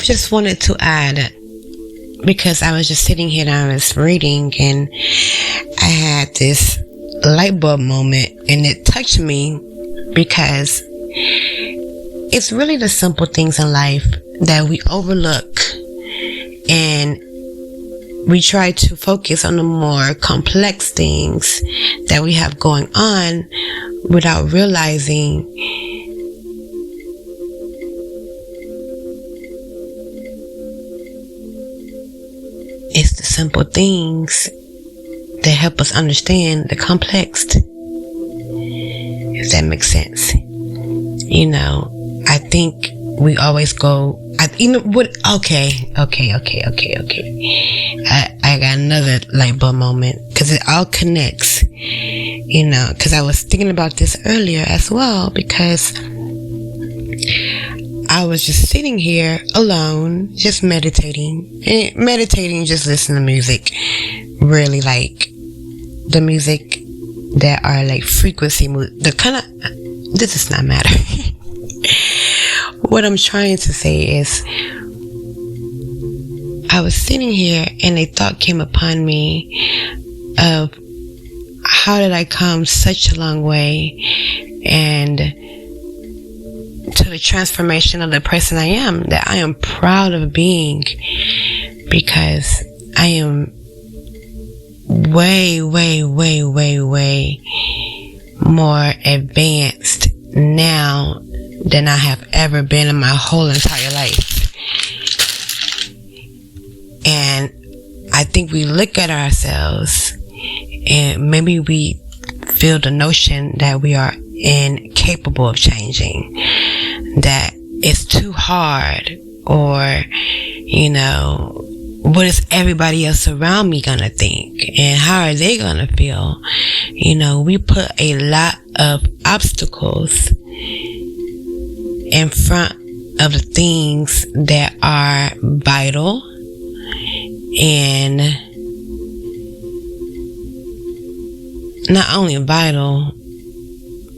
just wanted to add, because I was just sitting here and I was reading, and I had this light bulb moment, and it touched me because it's really the simple things in life that we overlook, and we try to focus on the more complex things that we have going on without realizing it's the simple things that help us understand the complex, if that makes sense. I think we always go, okay. I got another light bulb moment, because it all connects, because I was thinking about this earlier as well, because I was just sitting here alone, just meditating, just listening to music, really like the music that are like frequency, the kind of, this does not matter. What I'm trying to say is, I was sitting here and a thought came upon me of how did I come such a long way, and to the transformation of the person I am, that I am proud of being, because I am way more advanced now than I have ever been in my whole entire life. And I think we look at ourselves and maybe we feel the notion that we are incapable of changing, that it's too hard, or what is everybody else around me gonna think, and how are they gonna feel? We put a lot of obstacles in front of the things that are vital and not only vital,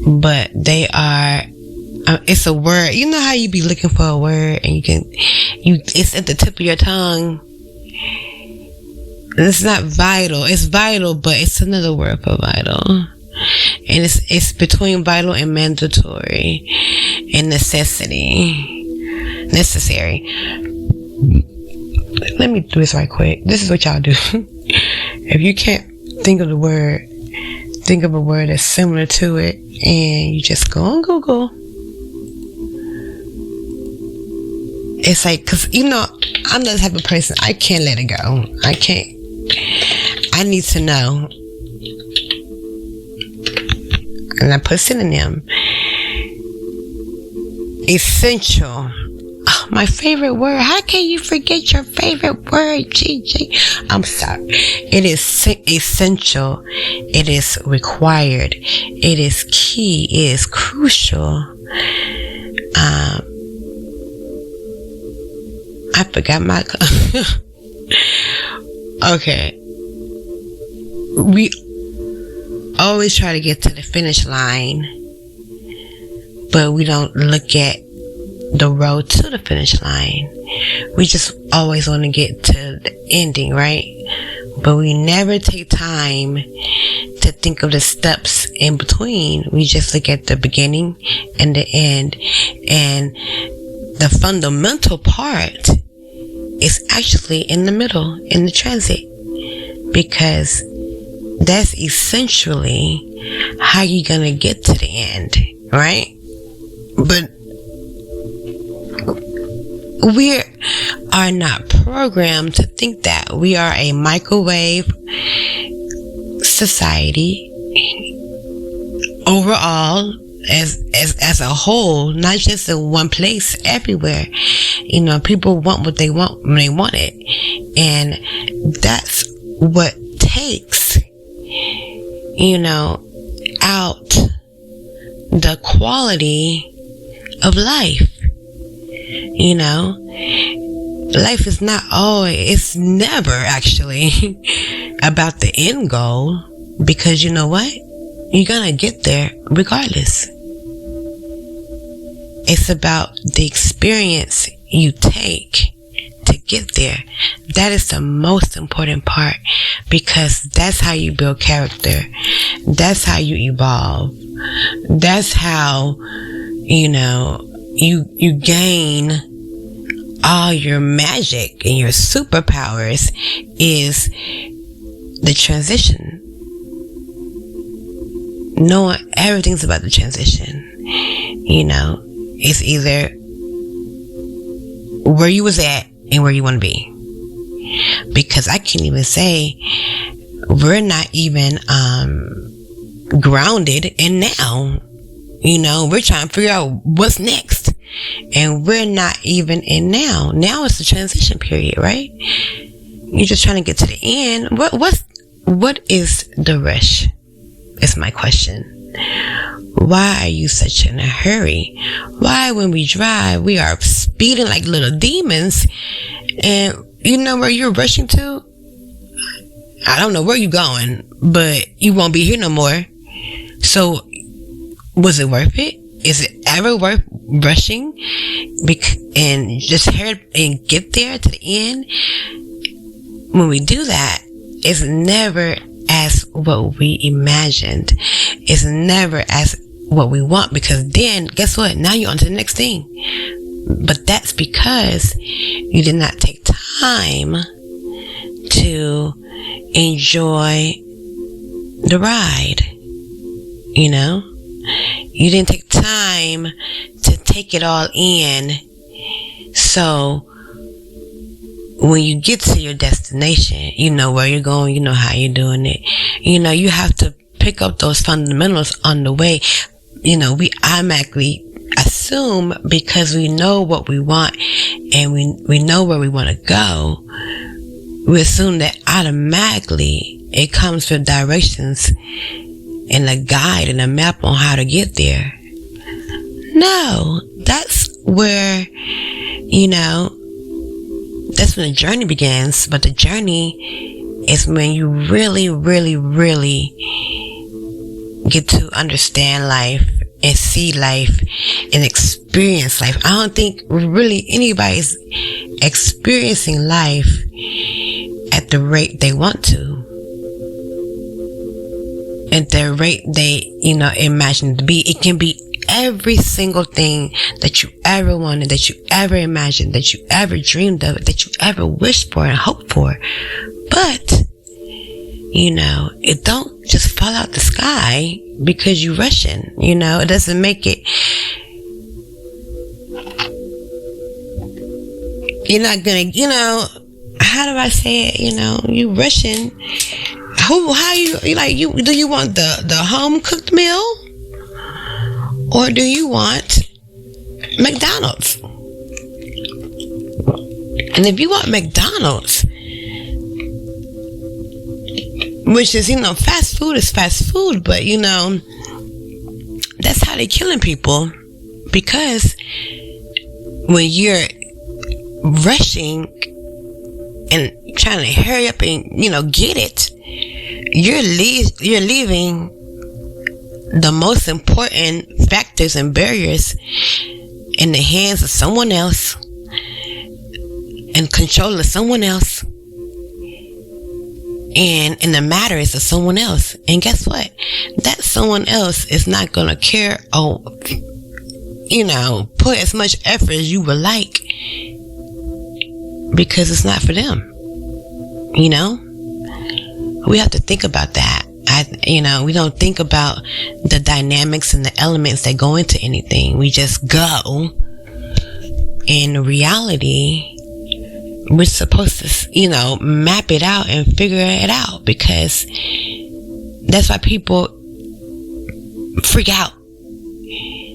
but they are, it's a word. You know how you be looking for a word and it's at the tip of your tongue. It's not vital. It's vital, but it's another word for vital. And it's between vital and mandatory and necessary. Let me do this right quick. This is what y'all do. If you can't think of the word, think of a word that's similar to it, and you just go on Google. It's like, because I'm the type of person, I can't let it go. I need to know. And I put synonym. Essential. Oh, my favorite word. How can you forget your favorite word, Gigi? I'm sorry. It is essential. It is required. It is key. It is crucial. I forgot my... Okay. We always try to get to the finish line, but we don't look at the road to the finish line. We just always want to get to the ending, right? But we never take time to think of the steps in between. We just look at the beginning and the end. And the fundamental part is actually in the middle, in the transit, because that's essentially how you're gonna get to the end, right? But we are not programmed to think that. We are a microwave society overall, as a whole, not just in one place, everywhere. People want what they want when they want it, and that's what takes out the quality of life. Life is not always, it's never actually about the end goal, because you know what? You're gonna get there regardless. It's about the experience you take get there. That is the most important part, because that's how you build character. That's how you evolve. That's how, you gain all your magic and your superpowers, is the transition. Knowing everything's about the transition. It's either where you was at and where you want to be. Because I can't even say we're not even grounded in now. We're trying to figure out what's next, and we're not even in now. Now it's the transition period, right? You're just trying to get to the end. What is the rush? Is my question. Why are you such in a hurry? Why, when we drive, we are speeding like little demons, and you know where you're rushing to? I don't know where you're going, but you won't be here no more. So, was it worth it? Is it ever worth rushing and just hurry and get there to the end? When we do that, it's never as what we imagined. It's never as what we want, because then guess what? Now you're on to the next thing. But that's because you did not take time to enjoy the ride. You didn't take time to take it all in. So when you get to your destination, you know where you're going, you know how you're doing it. You have to pick up those fundamentals on the way. We automatically assume, because we know what we want and we know where we want to go, we assume that automatically it comes with directions and a guide and a map on how to get there. No, that's where, that's when the journey begins. But the journey is when you really, really, really get to understand life and see life and experience life. I don't think really anybody's experiencing life at the rate they want to, at the rate they, imagine it to be. It can be every single thing that you ever wanted, that you ever imagined, that you ever dreamed of, that you ever wished for and hoped for. But, it don't just fall out the sky because you rushing. It doesn't make it. You're not gonna, how do I say it? You rushing. How you like, do you want the home cooked meal, or do you want McDonald's? And if you want McDonald's, which is, fast food is fast food, but that's how they're killing people. Because when you're rushing and trying to hurry up and, get it, you're leaving the most important factors and barriers in the hands of someone else and control of someone else, and in the matters of someone else. And guess what? That someone else is not gonna care or put as much effort as you would like, because it's not for them. We have to think about that. We don't think about the dynamics and the elements that go into anything. We just go. In reality, we're supposed to, map it out and figure it out, because that's why people freak out.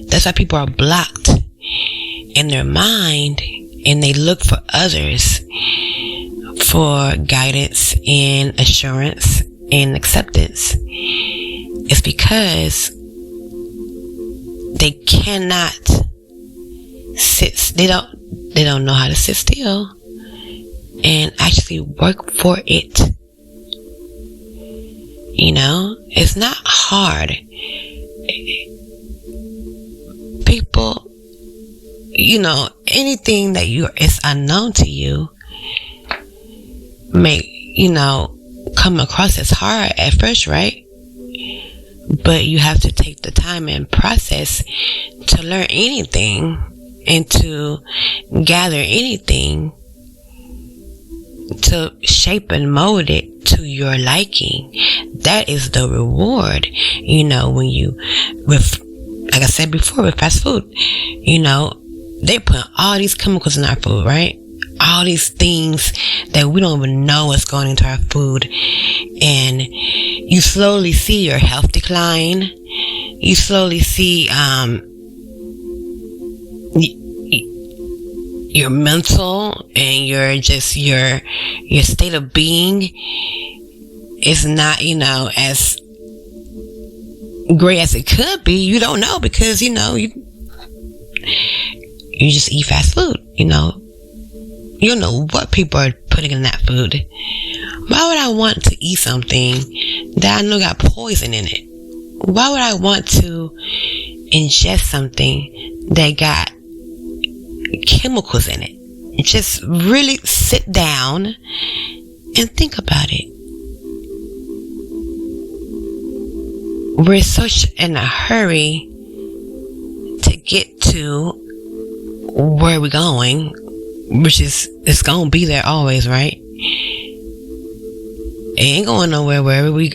That's why people are blocked in their mind, and they look for others for guidance and assurance and acceptance. It's because they cannot they don't know how to sit still and actually work for it. It's not hard. People, anything that is unknown to you, may, come across as hard at first, right? But you have to take the time and process to learn anything and to gather anything, to shape and mold it to your liking. That is the reward. When you, like I said before, with fast food, they put all these chemicals in our food, right? All these things that we don't even know what's going into our food. And you slowly see your health decline. You slowly see your mental and your state of being is not, as great as it could be. You don't know because, you just eat fast food, You don't know what people are putting in that food. Why would I want to eat something that I know got poison in it? Why would I want to ingest something that got chemicals in it? Just really sit down and think about it. We're such in a hurry to get to where we're going, which is, it's gonna be there always, right? It ain't going nowhere where we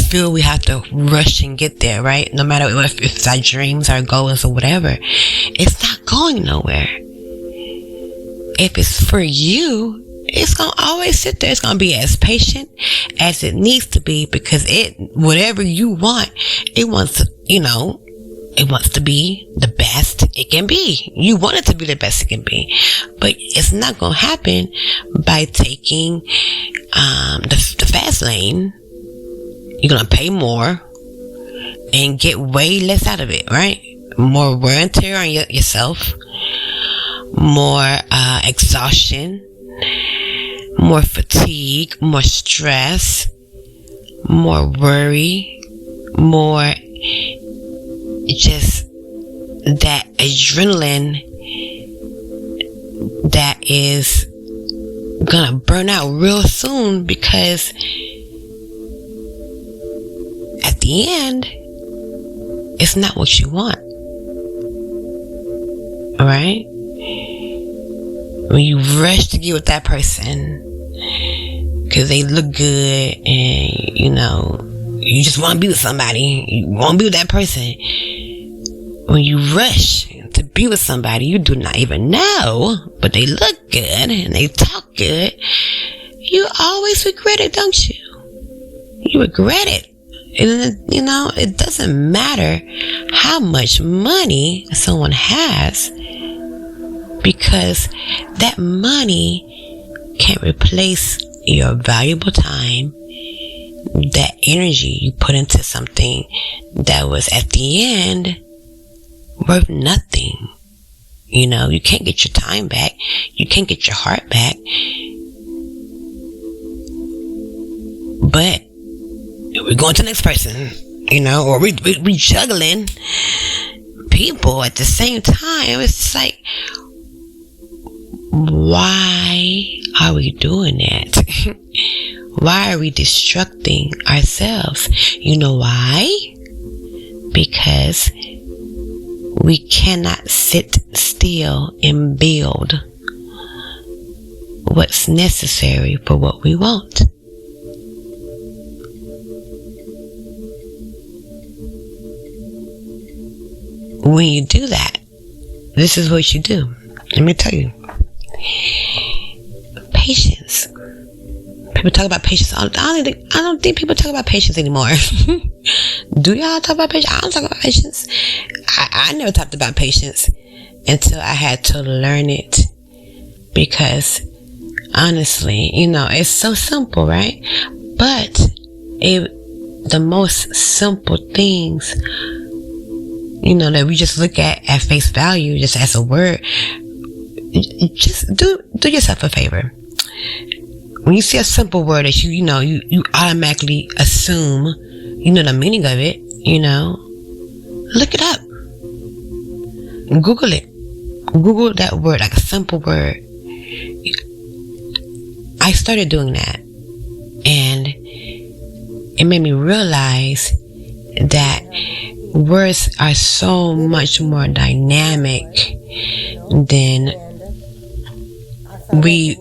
feel we have to rush and get there, right? No matter if it's our dreams, our goals, or whatever, it's not going nowhere. If it's for you, it's gonna always sit there. It's gonna be as patient as it needs to be, because whatever you want, it wants to, it wants to be the best it can be. You want it to be the best it can be, but it's not gonna happen by taking the fast lane. You're gonna pay more and get way less out of it, right? More wear and tear on yourself, more exhaustion, more fatigue, more stress, more worry, more just that adrenaline that is gonna burn out real soon, because at the end, it's not what you want. Alright? When you rush to get with that person because they look good and, you just want to be with somebody, you want to be with that person. When you rush to be with somebody you do not even know, but they look good and they talk good, you always regret it, don't you? You regret it. And, it doesn't matter how much money someone has, because that money can't replace your valuable time, that energy you put into something that was at the end worth nothing. You can't get your time back. You can't get your heart back. But we're going to the next person, or we juggling people at the same time. It's just like, why are we doing that? Why are we destructing ourselves? You know why? Because we cannot sit still and build what's necessary for what we want. When you do that, this is what you do. Let me tell you. Patience. People talk about patience. I don't think people talk about patience anymore. Do y'all talk about patience? I don't talk about patience. I never talked about patience until I had to learn it, because honestly, it's so simple, right? But the most simple things, that we just look at face value, just as a word, just do yourself a favor. When you see a simple word that you automatically assume, the meaning of it, look it up. Google it. Google that word, like a simple word. I started doing that, and it made me realize that words are so much more dynamic than we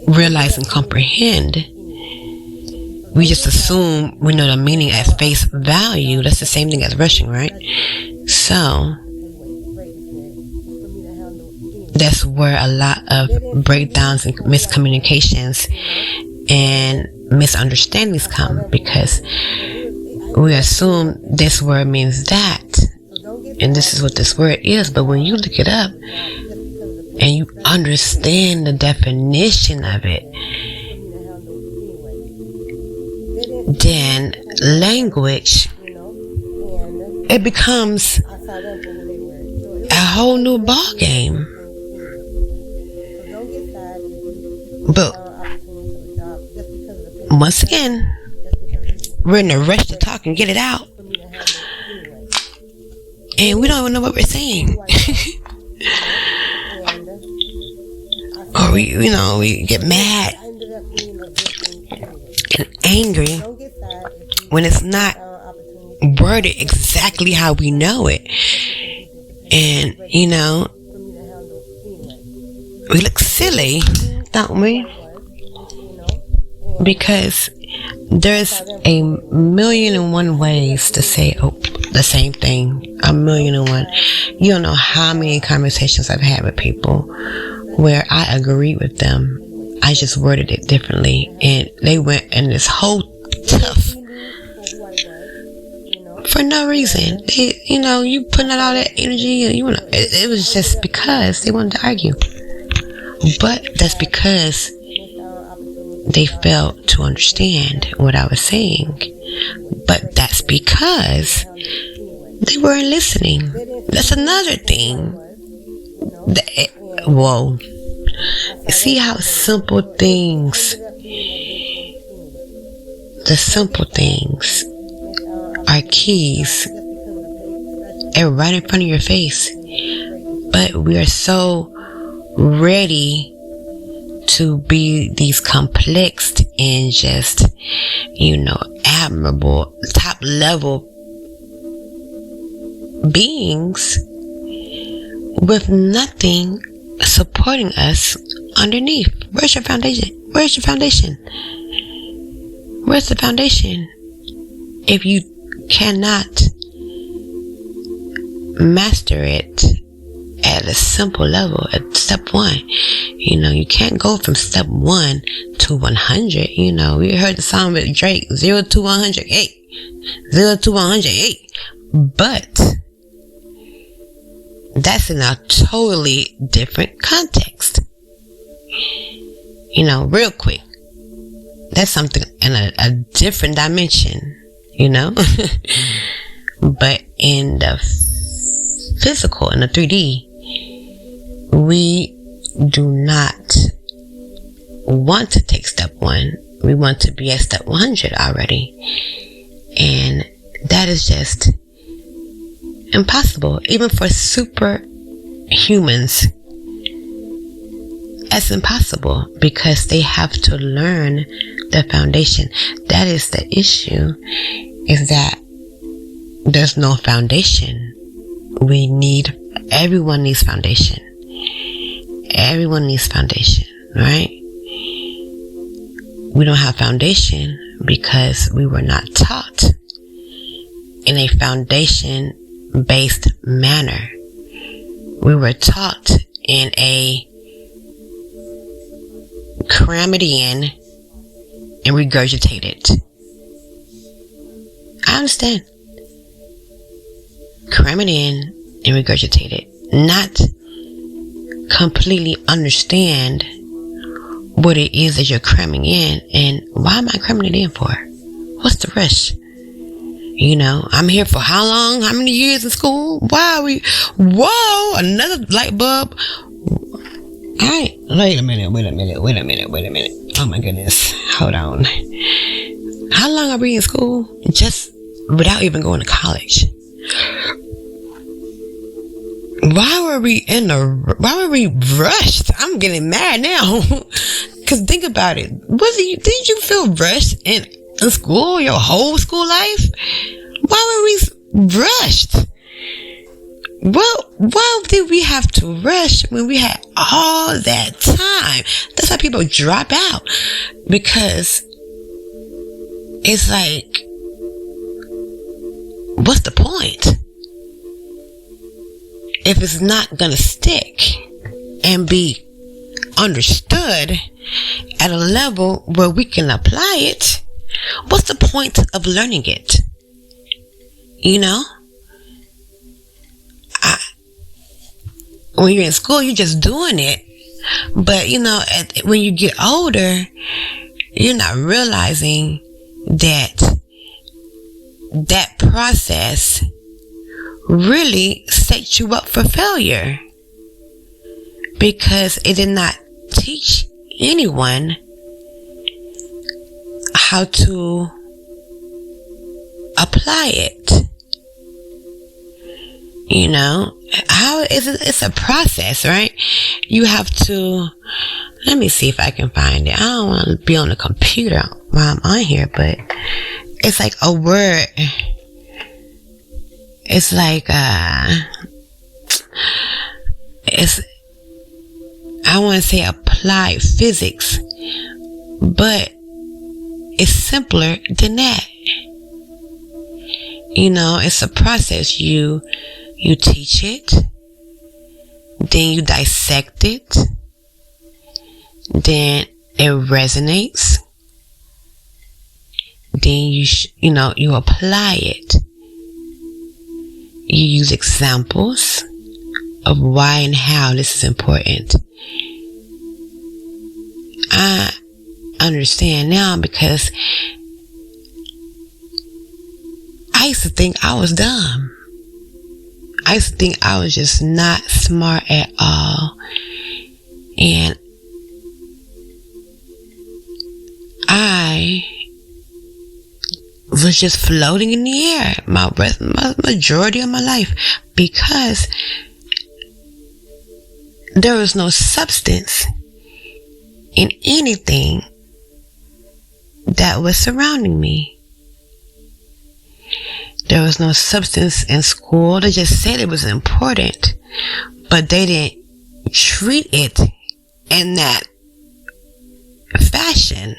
realize and comprehend. We just assume we know the meaning at face value. That's the same thing as rushing, right? So that's where a lot of breakdowns and miscommunications and misunderstandings come, because we assume this word means that, and this is what this word is. But when you look it up and you understand the definition of it, then language, it becomes a whole new ball game. But once again, we're in a rush to talk and get it out, and we don't even know what we're saying. Or we get mad and angry when it's not worded exactly how we know it. And we look silly, don't we? Because there's a million and one ways to say the same thing. A million and one. You don't know how many conversations I've had with people where I agree with them. I just worded it differently, and they went in this whole tough for no reason. You putting out all that energy, and it was just because they wanted to argue. But that's because they failed to understand what I was saying. But that's because they weren't listening. That's another thing. Whoa. See how simple things, the simple things are keys. They're right in front of your face. But we are so ready to be these complex and just, admirable, top level beings with nothing supporting us underneath. Where's your foundation? Where's your foundation? Where's the foundation? If you cannot master it at a simple level, at step one, you can't go from step 1 to 100. We heard the song with Drake, 0 to 108, 0 to 108. But that's in a totally different context. Real quick. That's something in a different dimension, But in the physical, in the 3D, we do not want to take step 1. We want to be at step 100 already. And that is just impossible. Even for superhumans, that's impossible, because they have to learn the foundation. That is the issue, is that there's no foundation. Everyone needs foundation. Everyone needs foundation, right? We don't have foundation because we were not taught in a foundation-based manner. We were taught in a cram it in and regurgitate it. I understand. Cram it in and regurgitate it. Not completely understand what it is that you're cramming in, and why am I cramming it in for? What's the rush? I'm here for how long? How many years in school? Why are we? Whoa, another light bulb. Alright, wait a minute. Oh my goodness, hold on. How long are we in school? Just without even going to college. Why were we rushed? I'm getting mad now. Cause think about it. Didn't you feel rushed in school, your whole school life? Why were we rushed? Well, why did we have to rush when we had all that time? That's how people drop out. Because it's like, what's the point? If it's not gonna stick and be understood at a level where we can apply it, what's the point of learning it? You know? When you're in school, you're just doing it. But, you know, when you get older, you're not realizing that that process really sets you up for failure. Because it did not teach anyone how to apply it. You know, it's a process, right? You have to, let me see if I can find it. I don't want to be on the computer while I'm on here, but it's like a word. It's like, I want to say applied physics, but it's simpler than that. You know, it's a process. You teach it, then you dissect it, then it resonates, then you apply it. You use examples of why and how this is important. I understand now because I used to think I was dumb. I used to think I was just not smart at all. And I was just floating in the air my majority of my life because there was no substance in anything that was surrounding me. There was no substance in school. They just said it was important, but they didn't treat it in that fashion.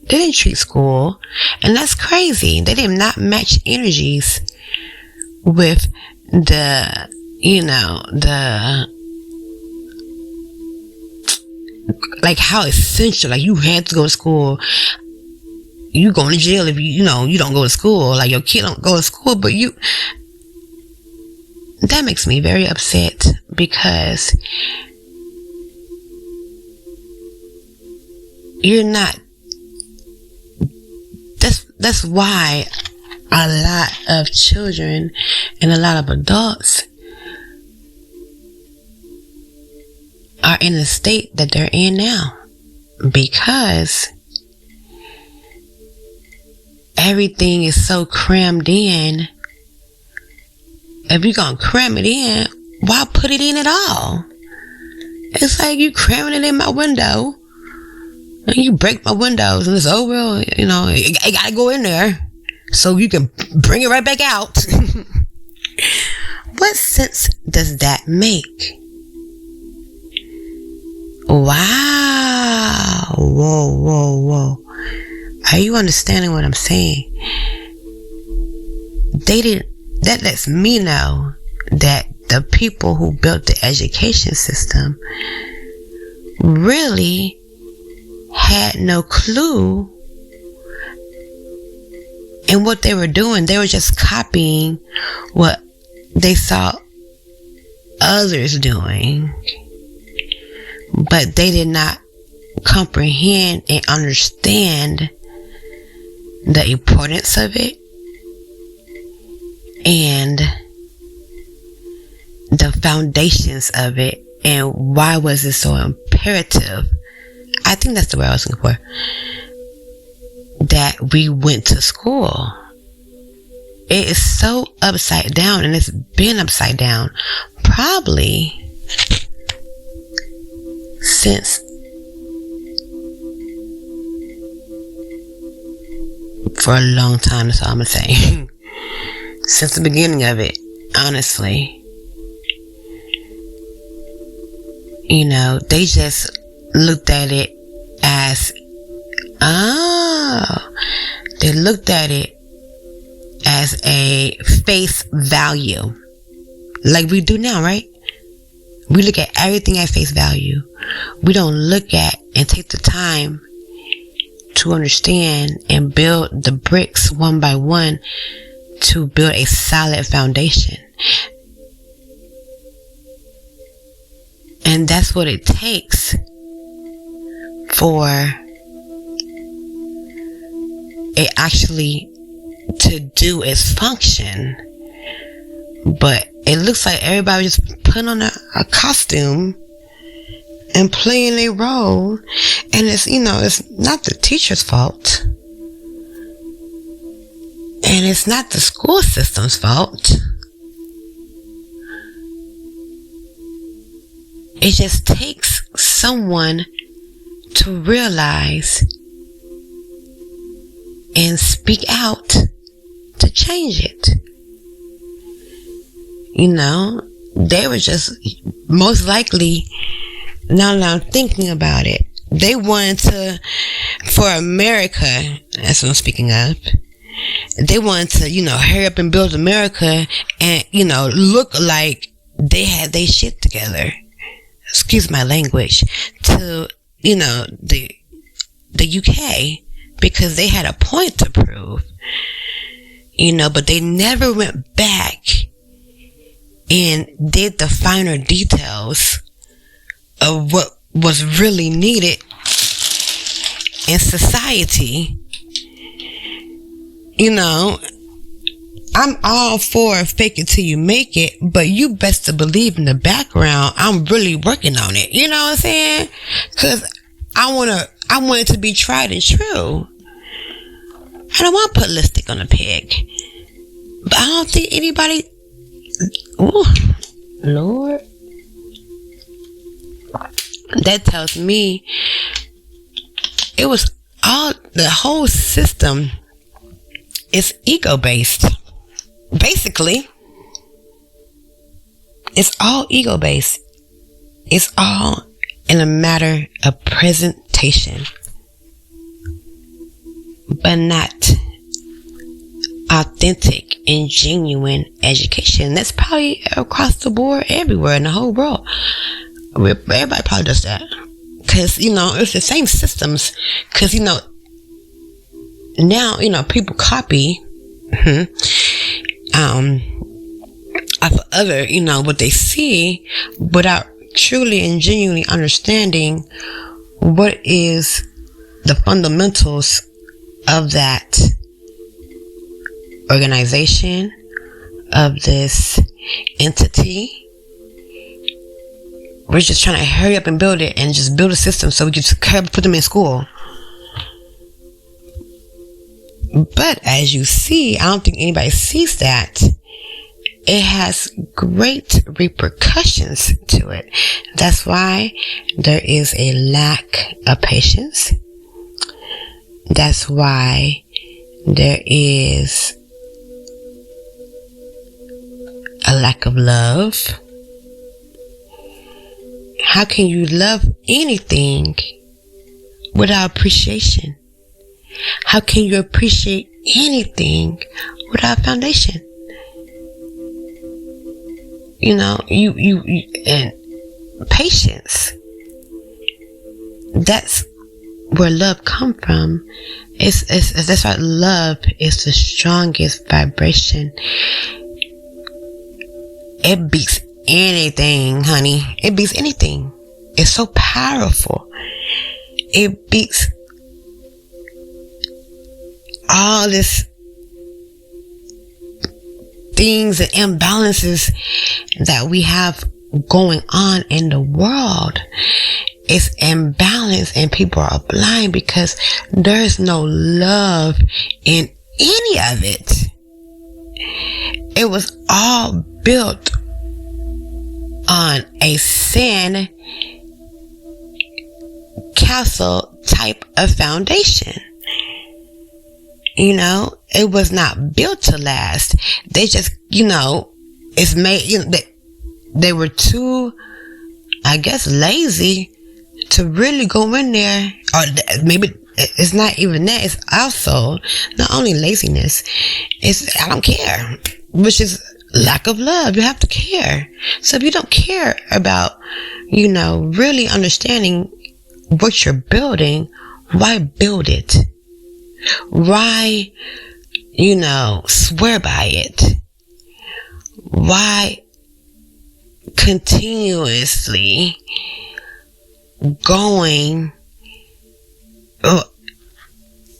They didn't treat school, and that's crazy. They did not match energies with like how essential, like you had to go to school. You going to jail if you don't go to school. Like your kid don't go to school, but that makes me very upset because you're not. That's why a lot of children and a lot of adults are in the state that they're in now, because everything is so crammed in. If you're gonna cram it in, why put it in at all? It's like you cramming it in my window, and you break my windows, and it's over. It gotta go in there so you can bring it right back out. What sense does that make? Wow. Whoa. Are you understanding what I'm saying? That lets me know that the people who built the education system really had no clue in what they were doing. They were just copying what they saw others doing, but they did not comprehend and understand the importance of it and the foundations of it, and why was it so imperative. I think that's the word I was looking for, that we went to school. It is so upside down, and it's been upside down probably since for a long time. That's all I'm gonna say. Since the beginning of it, honestly. You know, they just looked at it as, they looked at it as a face value. Like we do now, right? We look at everything at face value. We don't look at and take the time to understand and build the bricks one by one to build a solid foundation. And that's what it takes for it actually to do its function. But it looks like everybody just put on a costume and playing a role. And it's, you know, it's not the teacher's fault. And it's not the school system's fault. It just takes someone to realize and speak out to change it. You know, they were just most likely, now that I'm thinking about it, they wanted to, for America, that's what I'm speaking of, they wanted to, you know, hurry up and build America and, you know, look like they had their shit together. Excuse my language, to, you know, the UK, because they had a point to prove, you know, but they never went back and did the finer details of what was really needed in society. You know, I'm all for fake it till you make it, but you best to believe in the background, I'm really working on it. You know what I'm saying? Cause I want it to be tried and true. I don't want to put lipstick on a pig, but I don't think anybody, ooh, Lord, that tells me it was all, the whole system is ego based. Basically, it's all ego based. It's all in a matter of presentation, but not authentic and genuine education. That's probably across the board, everywhere in the whole world. Everybody probably does that. Cause, you know, it's the same systems. Cause, you know, now, you know, people copy, of other, you know, what they see without truly and genuinely understanding what is the fundamentals of that organization, of this entity. We're just trying to hurry up and build it and just build a system so we can just put them in school. But as you see, I don't think anybody sees that. It has great repercussions to it. That's why there is a lack of patience. That's why there is a lack of love. How can you love anything without appreciation? How can you appreciate anything without foundation? You know, you and patience. That's where love come from. It's that's why love is the strongest vibration. It beats anything, honey. It beats anything. It's so powerful. It beats all this things and imbalances that we have going on in the world. It's imbalanced and people are blind because there's no love in any of it. It was all built on a sand castle type of foundation. You know, it was not built to last. They just, you know, it's made, you know, they were too, I guess, lazy to really go in there. Or maybe it's not even that. It's also not only laziness. It's, I don't care, which is lack of love. You have to care. So if you don't care about, you know, really understanding what you're building, why build it? Why, you know, swear by it? Why continuously going,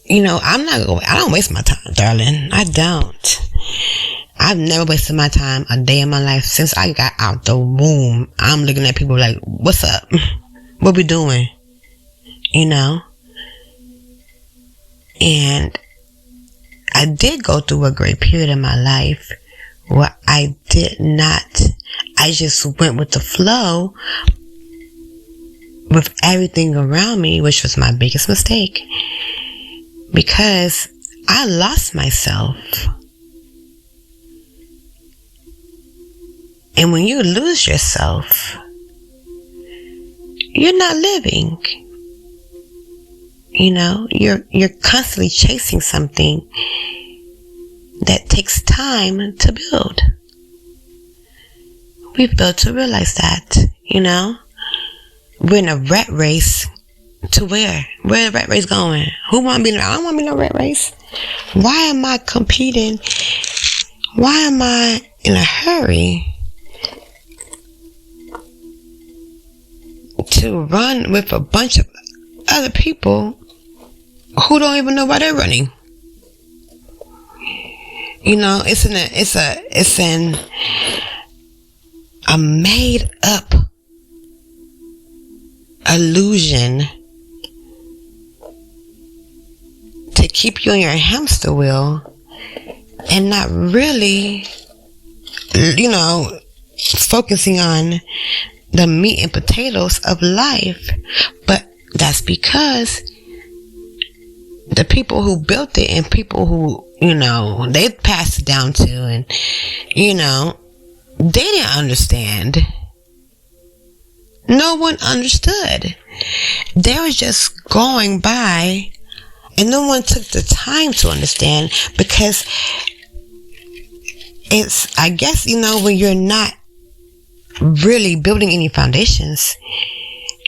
you know, I don't waste my time, darling. I don't. I've never wasted my time a day in my life since I got out the womb. I'm looking at people like, what's up? What we doing? You know? And I did go through a great period in my life where I just went with the flow with everything around me, which was my biggest mistake, because I lost myself. And when you lose yourself, you're not living. You know, you're constantly chasing something that takes time to build. We fail to realize that, you know. We're in a rat race to where? Where the rat race going? Who want to be? I don't want to be in a rat race. Why am I competing? Why am I in a hurry to run with a bunch of other people who don't even know why they're running? You know, it's a made up illusion to keep you on your hamster wheel and not really, you know, focusing on the meat and potatoes of life. But that's because the people who built it and people who, you know, they passed it down to, and, you know, they didn't understand. No one understood. They were just going by, and no one took the time to understand, because it's, I guess, you know, when you're not really building any foundations,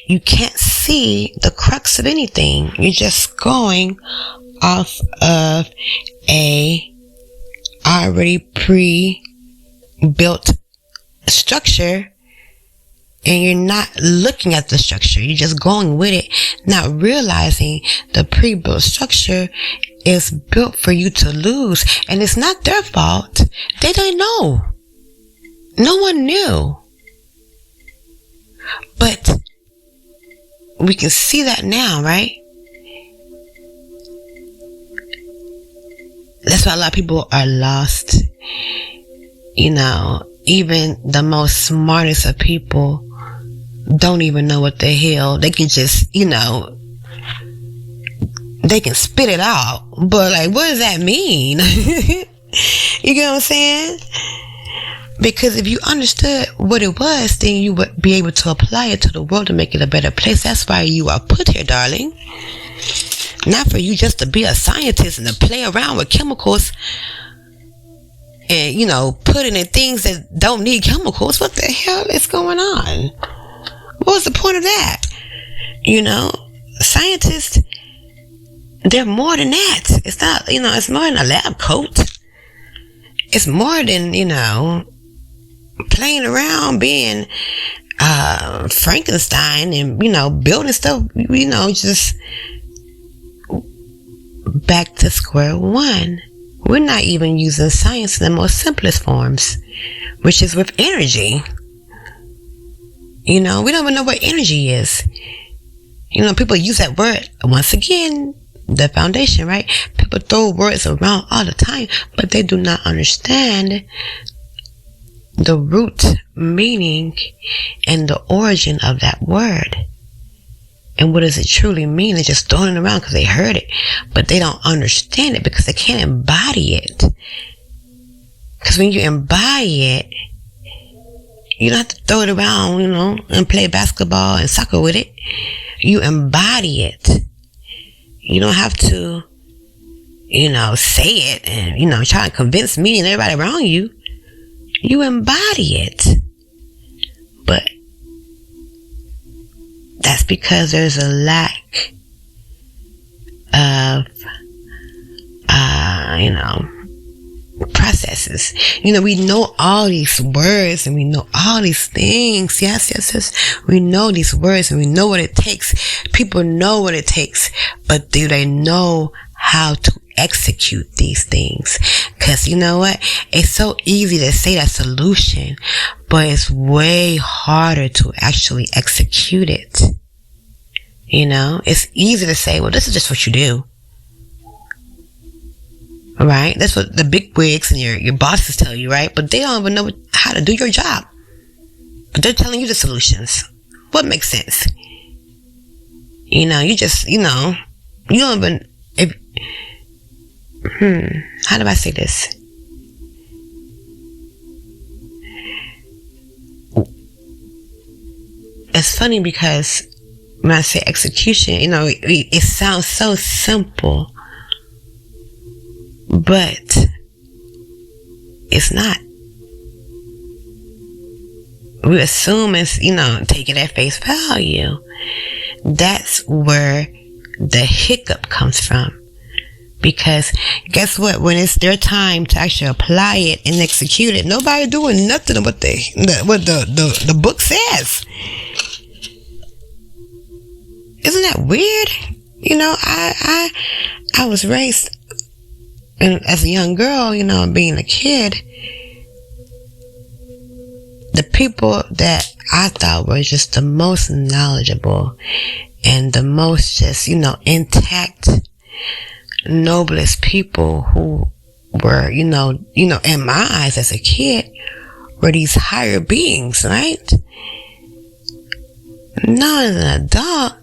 you can't see the crux of anything. You're just going off of a already pre-built structure, and you're not looking at the structure. You're just going with it, not realizing the pre-built structure is built for you to lose. And it's not their fault. They don't know. No one knew. But we can see that now, right? That's why a lot of people are lost. You know, even the most smartest of people don't even know what the hell. They can just, you know, they can spit it out, but like, what does that mean? You get what I'm saying? Because if you understood what it was, then you would be able to apply it to the world to make it a better place. That's why you are put here, darling. Not for you just to be a scientist and to play around with chemicals and, you know, putting in things that don't need chemicals. What the hell is going on? What was the point of that? You know, scientists, they're more than that. It's not, you know, it's more than a lab coat. It's more than, you know, playing around being Frankenstein and, you know, building stuff, you know, just back to square one. We're not even using science in the most simplest forms, which is with energy. You know, we don't even know what energy is. You know, people use that word, once again, the foundation, right? People throw words around all the time, but they do not understand the root meaning and the origin of that word And what does it truly mean? They're just throwing it around because they heard it, but they don't understand it because they can't embody it. Because when you embody it, you don't have to throw it around, and play basketball and soccer with it. You embody it. You don't have to, say it and, try to convince me and everybody around you. You embody it. But that's because there's a lack of, processes. We know all these words and we know all these things. Yes. We know these words and we know what it takes. People know what it takes, but do they know how to execute these things? Because you know what? It's so easy to say that solution, but it's way harder to actually execute it. It's easy to say, well, this is just what you do. Right? That's what the big wigs and your bosses tell you, right? But they don't even know how to do your job. But they're telling you the solutions. What makes sense? You just, you don't even, how do I say this? It's funny because when I say execution, it sounds so simple. But it's not. We assume it's, take it at face value. That's where the hiccup comes from. Because guess what? When it's their time to actually apply it and execute it, nobody doing nothing what the book says. Isn't that weird? I was raised, and as a young girl, being a kid, the people that I thought were just the most knowledgeable and the most just, intact, noblest people who were, in my eyes as a kid, were these higher beings, right? Now as an adult,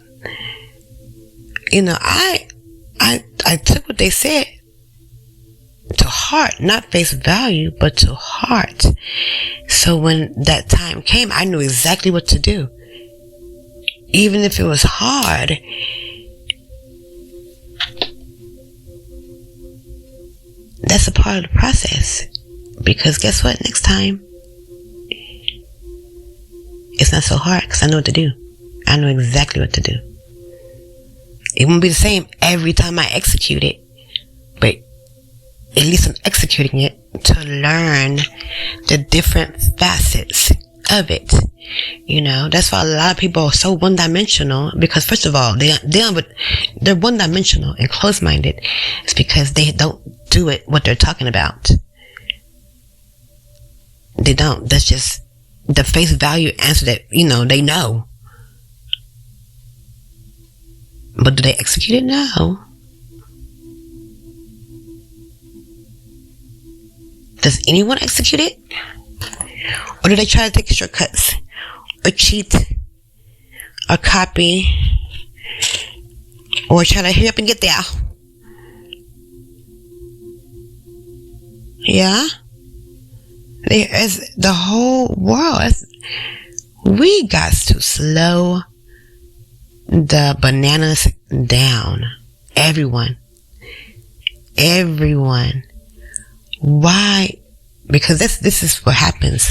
I took what they said to heart, not face value, but to heart. So when that time came, I knew exactly what to do. Even if it was hard, that's a part of the process. Because guess what? Next time, it's not so hard because I know what to do. I know exactly what to do. It won't be the same every time I execute it, but at least I'm executing it to learn the different facets of it. That's why a lot of people are so one-dimensional, because first of all, they're one-dimensional and close-minded. It's because they don't do it what they're talking about. They don't. That's just the face value answer that, they know. But do they execute it? No. Does anyone execute it? Or do they try to take shortcuts? Or cheat? Or copy? Or try to hurry up and get there? Yeah? There's the whole world. We got to slow the bananas down. Everyone. Why? Because this is what happens.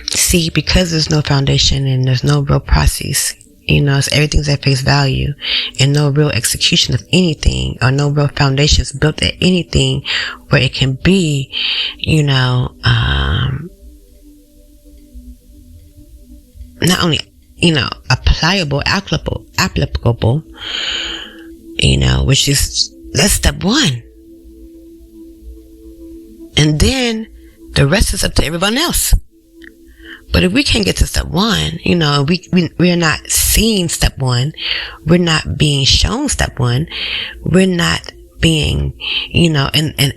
See, because there's no foundation and there's no real process, everything's at face value and no real execution of anything, or no real foundations built at anything where it can be, not only, applicable, which is, that's step one. And then the rest is up to everyone else. But if we can't get to step one, we're not seeing step one, we're not being shown step one, we're not being, and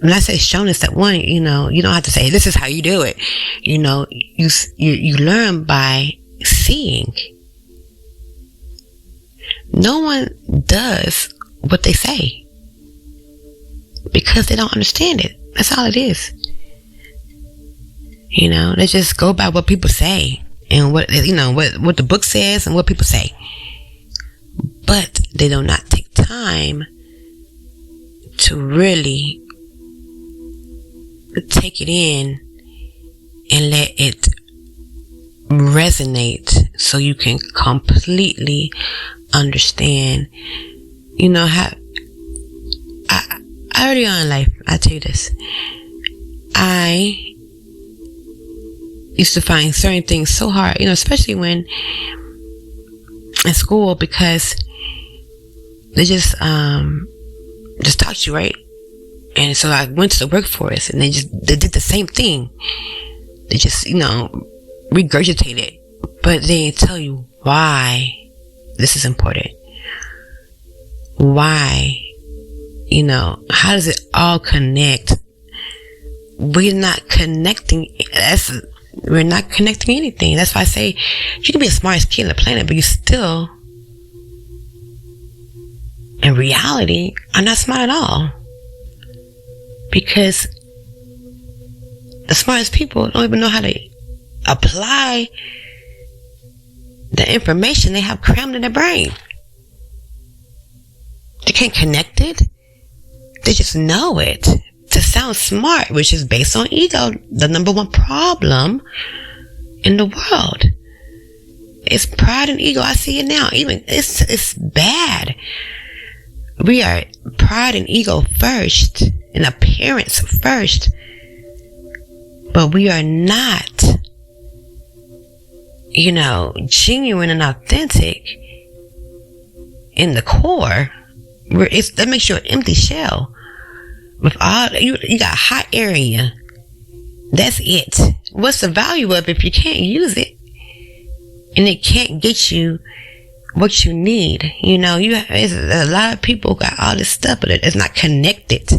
when I say shown in step one, you don't have to say, this is how you do it. You learn by seeing. No one does what they say because they don't understand it. That's all it is. They just go by what people say and what the book says and what people say. But they do not take time to really take it in and let it resonate so you can completely understand. How early on in life, I tell you this, I used to find certain things so hard, especially when in school, because they just taught you, right? And so I went to the workforce and they did the same thing. They just, regurgitate it, but they didn't tell you why this is important. Why, how does it all connect? We're not connecting. We're not connecting anything. That's why I say you can be the smartest kid on the planet, but you still, in reality, are not smart at all. Because the smartest people don't even know how to apply the information they have crammed in their brain. They can't connect it. They just know it to sound smart, which is based on ego. The number one problem in the world is pride and ego. I see it now. Even it's bad. We are pride and ego first, and appearance first, but we are not, genuine and authentic in the core. That makes you an empty shell. With all you got a hot area. That's it. What's the value of it if you can't use it and it can't get you what you need? A lot of people got all this stuff, but it's not connected.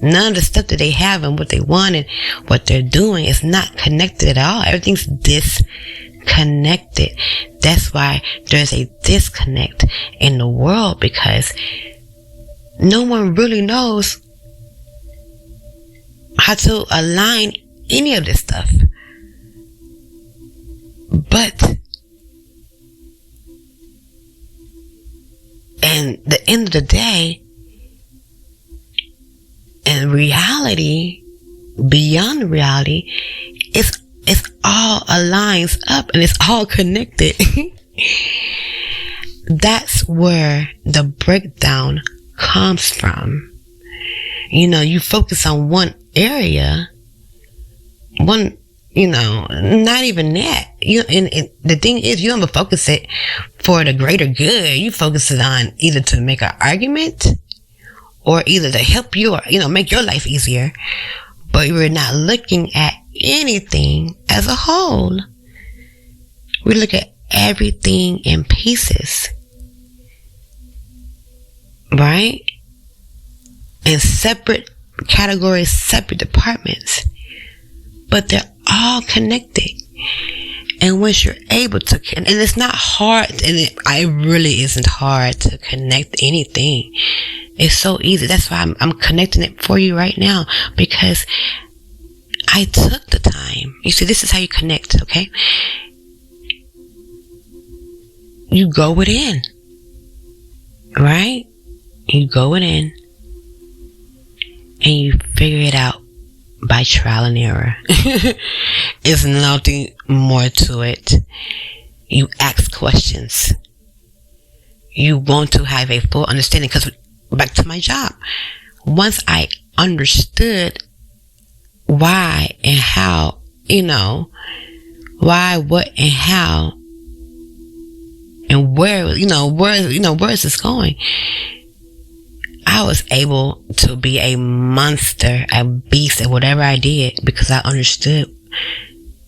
None of the stuff that they have and what they want and what they're doing is not connected at all. Everything's disconnected. That's why there's a disconnect in the world, because no one really knows how to align any of this stuff. But at the end of the day, in reality, beyond reality, it's all aligns up and it's all connected. That's where the breakdown comes from. You focus on one area, not even that. And the thing is, you don't focus it for the greater good. You focus it on either to make an argument or either to help you or, make your life easier. But we're not looking at anything as a whole. We look at everything in pieces. Right? In separate categories, separate departments. But they're all connected. And once you're able to, and it's not hard, and it really isn't hard to connect anything. It's so easy. That's why I'm connecting it for you right now, because I took the time. You see, this is how you connect, okay? You go within, right? You go within and you figure it out by trial and error. There's nothing more to it. You ask questions. You want to have a full understanding, because back to my job, once I understood why and how, why, what, and how, and where is this going? I was able to be a monster, a beast at whatever I did, because I understood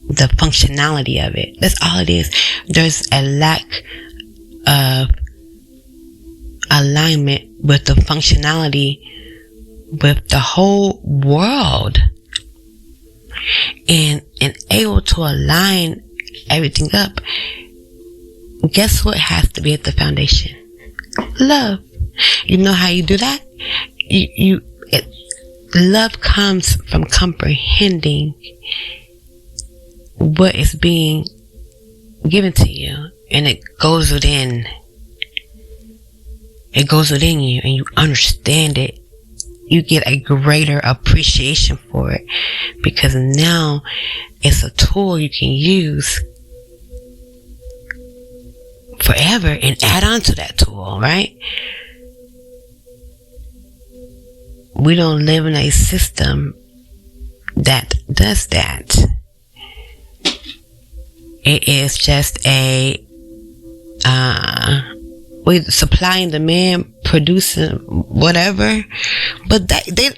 the functionality of it. That's all it is. There's a lack of alignment with the functionality with the whole world, and able to align everything up. guess what has to be at the foundation? Love. You know how you do that? Love comes from comprehending what is being given to you, and it goes within you, and you understand it. You get a greater appreciation for it, because now it's a tool you can use forever and add on to that tool, right? We don't live in a system that does that. It is just a with supply and demand, producing whatever, but they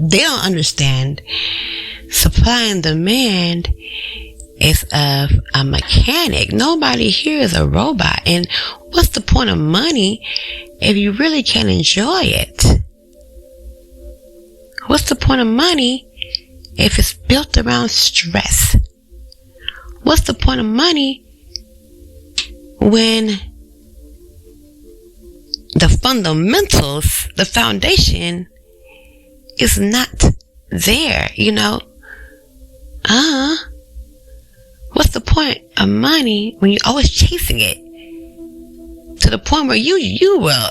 don't understand. Supply and demand is of a mechanic. Nobody here is a robot. And what's the point of money if you really can't enjoy it? What's the point of money if it's built around stress? What's the point of money when the fundamentals, the foundation is not there, you know? What's the point of money when you're always chasing it to the point where you will,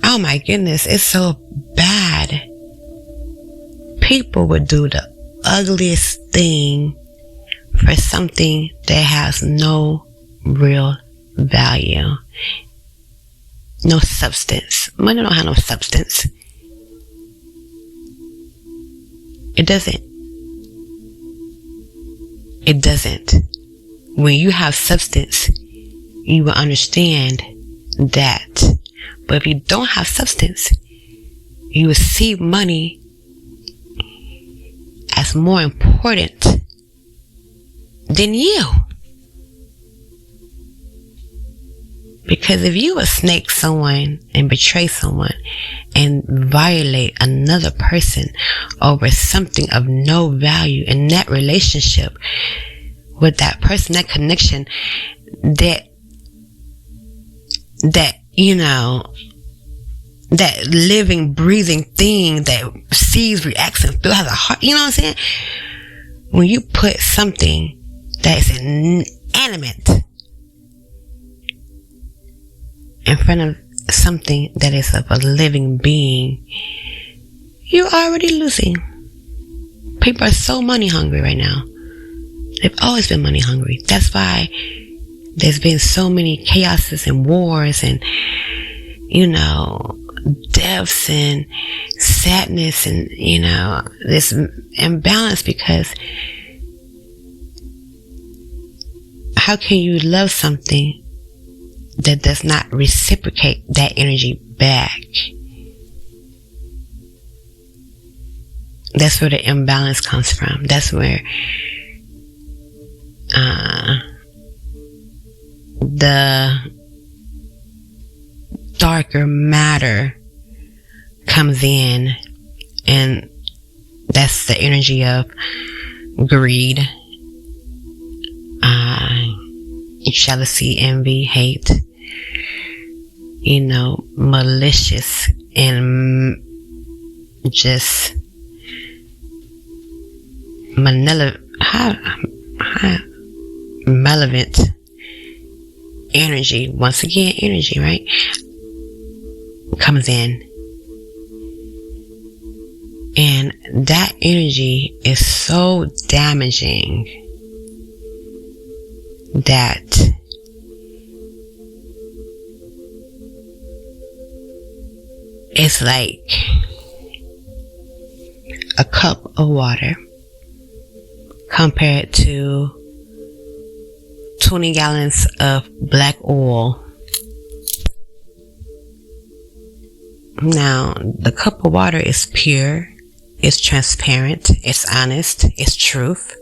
oh my goodness, it's so bad. People would do the ugliest thing for something that has no real value, no substance. Money don't have no substance. It doesn't. It doesn't. When you have substance, you will understand that. But if you don't have substance, you will see money as more important than you. Because if you would snake someone and betray someone and violate another person over something of no value in that relationship with that person, that connection, that you know, that living, breathing thing that sees, reacts, and feels, has a heart, you know what I'm saying? When you put something that is inanimate in front of something that is of a living being, you're already losing. People are so money hungry right now. They've always been money hungry. That's why there's been so many chaoses and wars and, you know, deaths and sadness and, you know, this imbalance, because how can you love something that does not reciprocate that energy back? That's where the imbalance comes from. That's where the darker matter comes in, and that's the energy of greed, jealousy, envy, hate, you know, malicious and just malevolent energy. Once again, energy, right, comes in, and that energy is so damaging that it's like a cup of water compared to 20 gallons of black oil. Now, the cup of water is pure, it's transparent, it's honest, it's truth,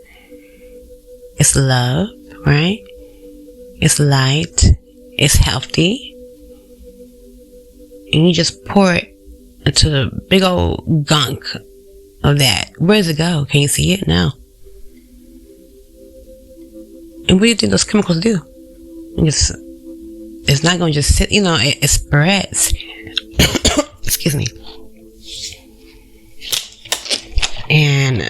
it's love, right? It's light, it's healthy. And you just pour it into the big old gunk of that. Where does it go? Can you see it? No. And what do you think those chemicals do? It's not going to just sit, it spreads. Excuse me. And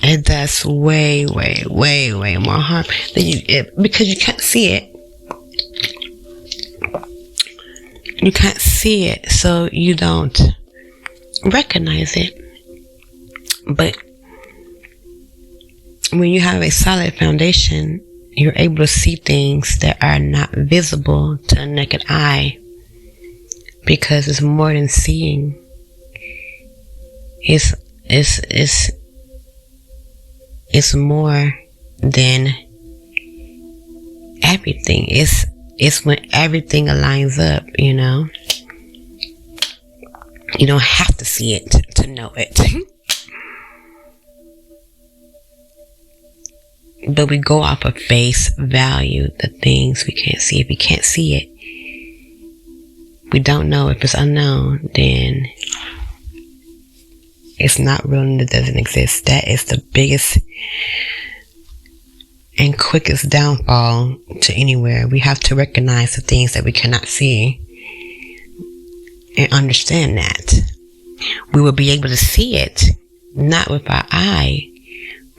it does way, way, way, way more harm because you can't see it. You can't see it, so you don't recognize it. But when you have a solid foundation, you're able to see things that are not visible to the naked eye, because it's more than seeing. It's more than everything. It's when everything aligns up, You don't have to see it to know it. But we go off of face value, the things we can't see. If we can't see it, we don't know. If it's unknown, then it's not real and it doesn't exist. That is the biggest and quickest downfall to anywhere. We have to recognize the things that we cannot see and understand that. We will be able to see it, not with our eye,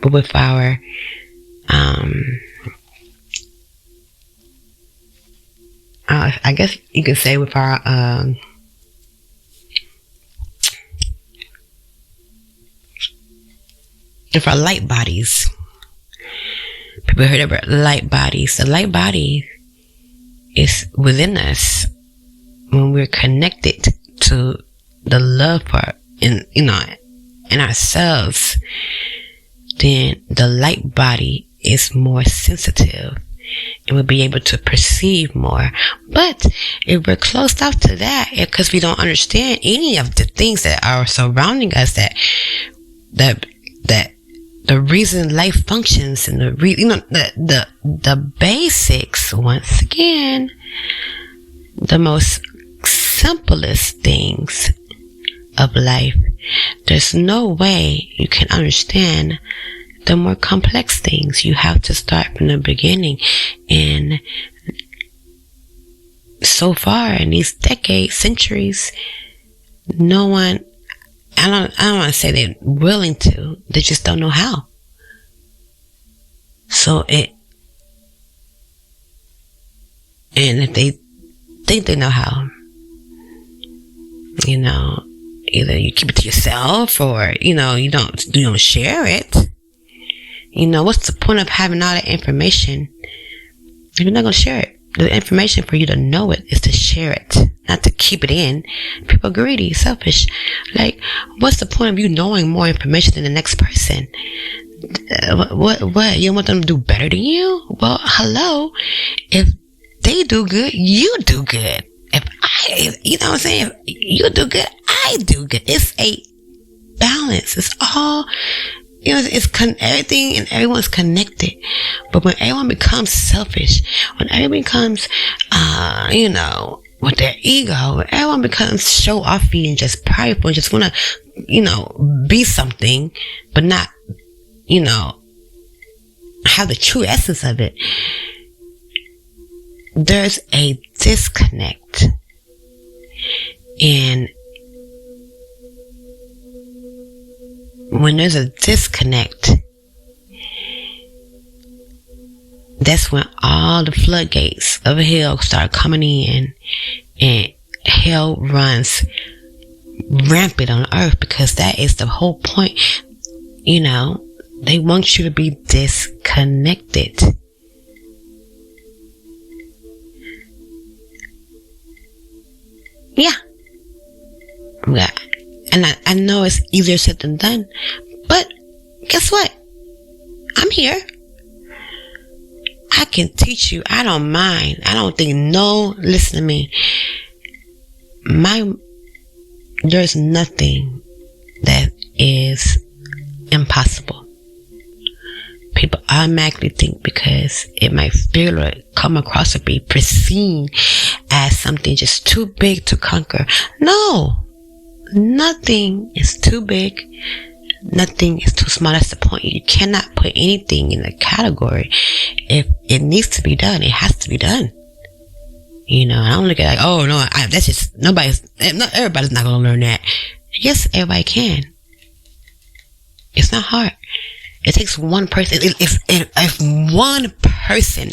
but with our I guess you could say with our light bodies. People heard about light bodies. The light body is within us when we're connected to the love part in ourselves. Then the light body is more sensitive and we'll be able to perceive more. But if we're closed off to that, because we don't understand any of the things that are surrounding us, that the reason life functions and the basics, once again, the most simplest things of life, there's no way you can understand the more complex things. You have to start from the beginning. And so far in these decades, centuries, no one, I don't want to say they're willing to, they just don't know how. And if they think they know how, either you keep it to yourself or, you don't share it. What's the point of having all that information if you're not going to share it? The information for you to know it is to share it, not to keep it in. People are greedy, selfish. Like, what's the point of you knowing more information than the next person? What? You want them to do better than you? Well, hello. If they do good, you do good. If you do good, I do good. It's a balance. It's all, everything and everyone's connected. But when everyone becomes selfish, when everyone becomes, with their ego, when everyone becomes show-offy and just prideful and just want to, be something, but not, have the true essence of it, there's a disconnect. And when there's a disconnect, that's when all the floodgates of hell start coming in, and hell runs rampant on earth, because that is the whole point. They want you to be disconnected. Yeah. And I know it's easier said than done, but guess what? I'm here. I can teach you. I don't mind. I don't think listen to me. There's nothing that is impossible. People automatically think, because it might feel or come across or be perceived as something just too big to conquer. No, nothing is too big. Nothing is too small. That's the point. You cannot put anything in a category. If it needs to be done, it has to be done. I don't look at oh no, that's just everybody's not gonna learn that. Yes, everybody can. It's not hard. It takes one person. If one person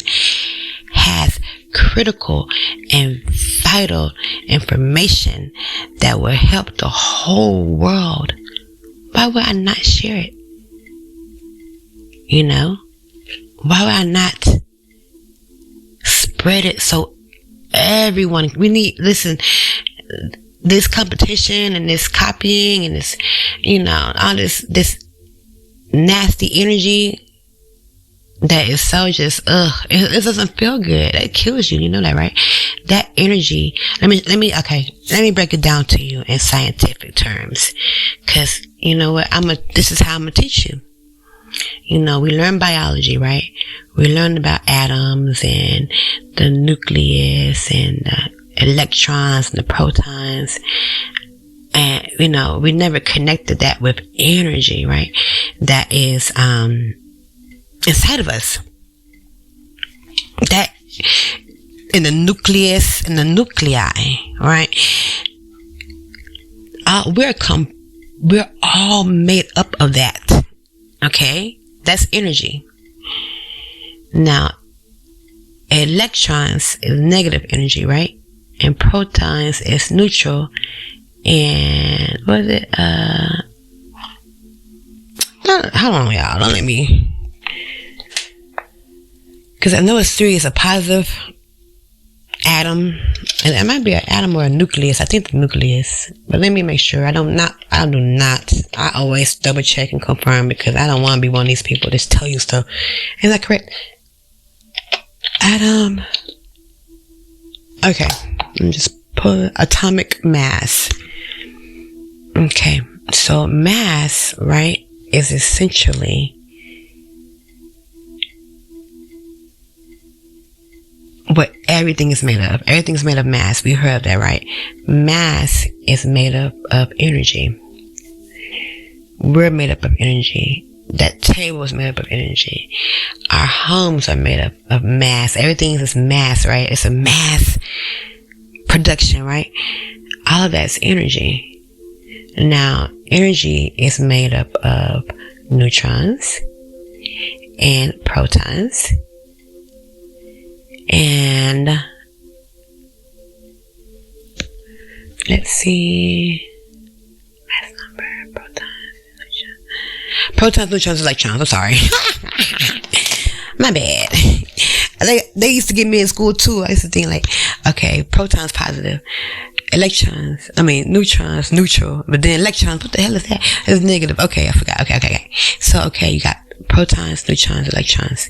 has critical and vital information that will help the whole world, why would I not share it? Why would I not spread it so everyone, listen, this competition and this copying and this, all this nasty energy that is so just, it doesn't feel good. It kills you. You know that, right? That energy, let me break it down to you in scientific terms. Cause you know what, this is how I'm gonna teach you. We learn biology, right? We learn about atoms and the nucleus and the electrons and the protons. And, we never connected that with energy, right? That is, inside of us. That, in the nucleus and the nuclei, right? We're all made up of that. Okay? That's energy. Now, electrons is negative energy, right? And protons is neutral. And what is it? Hold on, y'all. Don't let me. Because I know it's 3 is a positive atom. And it might be an atom or a nucleus. I think the nucleus. But let me make sure. I do not. I always double check and confirm because I don't want to be one of these people that just tell you stuff. Is that correct? Atom. Okay. Let me just put atomic mass. Okay. So mass, right, is essentially what everything is made of. Everything's made of mass. We heard that, right? Mass is made up of energy. We're made up of energy. That table is made up of energy. Our homes are made up of mass. Everything is mass, right? It's a mass production, right? All of that's energy. Now, energy is made up of neutrons and protons. And let's see. Last number, protons, neutrons, electrons. I'm sorry. My bad. They used to get me in school too. I used to think like, okay, protons positive, neutrons neutral, but then electrons, what the hell is that? It's negative. Okay, I forgot. Okay. So, you got protons, neutrons, electrons.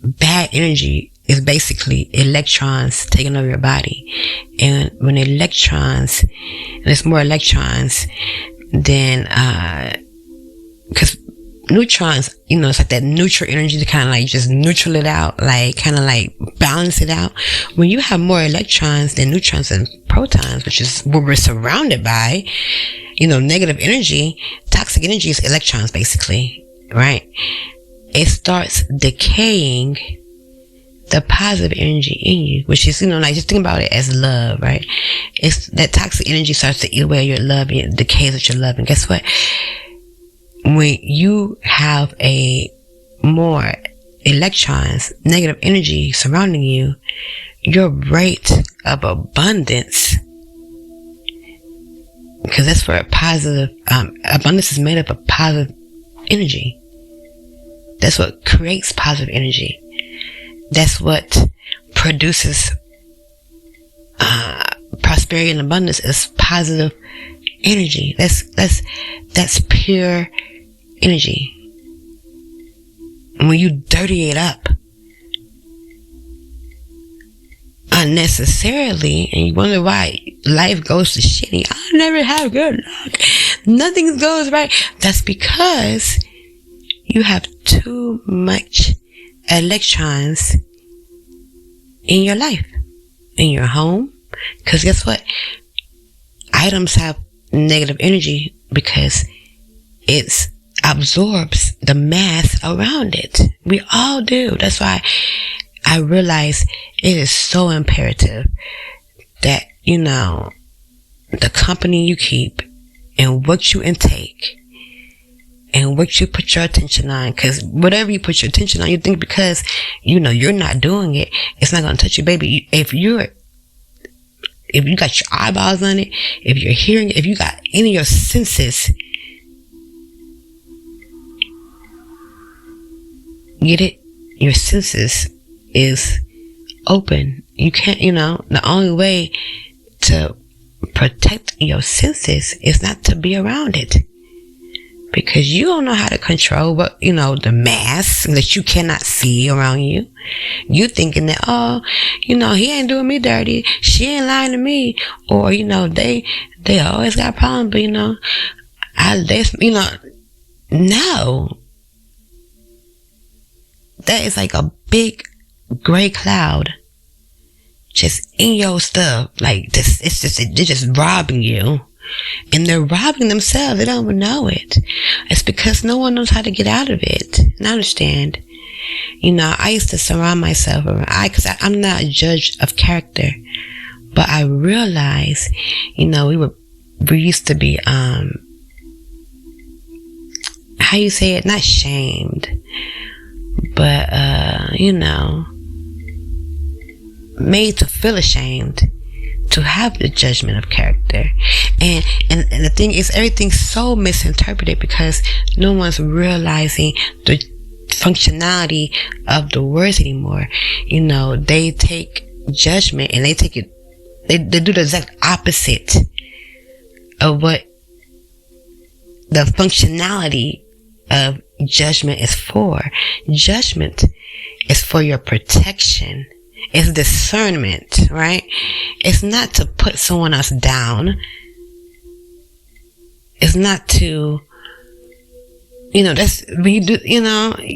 Bad energy is basically electrons taking over your body. And when there's more electrons, then, cause neutrons, it's like that neutral energy to kind of like just neutral it out, like kind of like balance it out. When you have more electrons than neutrons and protons, which is what we're surrounded by, negative energy, toxic energy is electrons basically, right? It starts decaying the positive energy in you, which is, just think about it as love, right? It's that toxic energy starts to eat away your love, it decays with your love. And guess what? When you have more electrons, negative energy surrounding you, your rate of abundance, because that's where abundance is made up of positive energy. That's what creates positive energy. That's what produces prosperity and abundance is positive energy. That's pure energy. And when you dirty it up unnecessarily and you wonder why life goes to shitty, I never have good luck, nothing goes right, that's because you have too much electrons in your life, in your home. Because guess what? Items have negative energy because it absorbs the mass around it. We all do. That's why I realize it is so imperative that, the company you keep and what you intake and what you put your attention on, because whatever you put your attention on, you think because, you're not doing it, it's not going to touch you, baby. If you got your eyeballs on it, if you're hearing it, if you got any of your senses, get it? Your senses is open. You can't, the only way to protect your senses is not to be around it. Because you don't know how to control what, the mass that you cannot see around you. You thinking that, he ain't doing me dirty. She ain't lying to me. Or, they always got problems, but, no. That is like a big gray cloud just in your stuff. Like this, they're just robbing you. And they're robbing themselves. They don't even know it. It's because no one knows how to get out of it. And I understand. I used to surround myself around, because I'm not a judge of character, but I realized, we used to be, how you say it? Not shamed, but, made to feel ashamed to have the judgment of character. And the thing is, everything's so misinterpreted because no one's realizing the functionality of the words anymore. They take judgment and they take it, they do the exact opposite of what the functionality of judgment is for. Judgment is for your protection. It's discernment, right? It's not to put someone else down. It's not to, that's when you do,